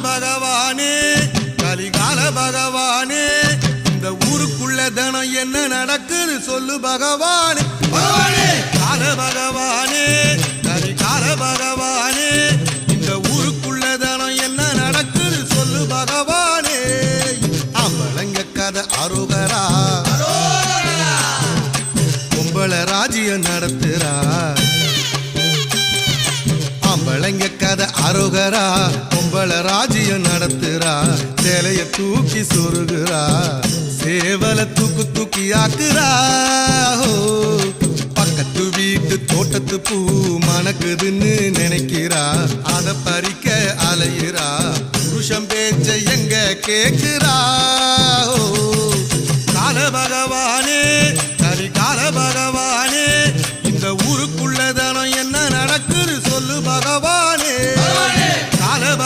பகவானே கலிகால பகவானே இந்த ஊருக்குள்ள தினம் என்ன நடக்குது சொல்லு பகவானே பகவானே கால பகவானே கலிகால பகவானே இந்த ஊருக்குள்ள தினம் என்ன நடக்குது சொல்லு பகவானே அம்பளங்க கதை அருகரா பொம்பள ராஜ்யம் நடத்துறா அம்பளங்க கதை அருகரா பொம்பள ராஜ்யம் நடத்துறா சேலைய தூக்கி சொருகுறா சேவல தூக்கி ஆக்குறா பக்கத்து வீட்டு தோட்டத்து பூ மணக்குதுன்னு நினைக்கிறா அத பறிக்க அலையிறா புருஷன் பேச்ச எங்க கேக்குறா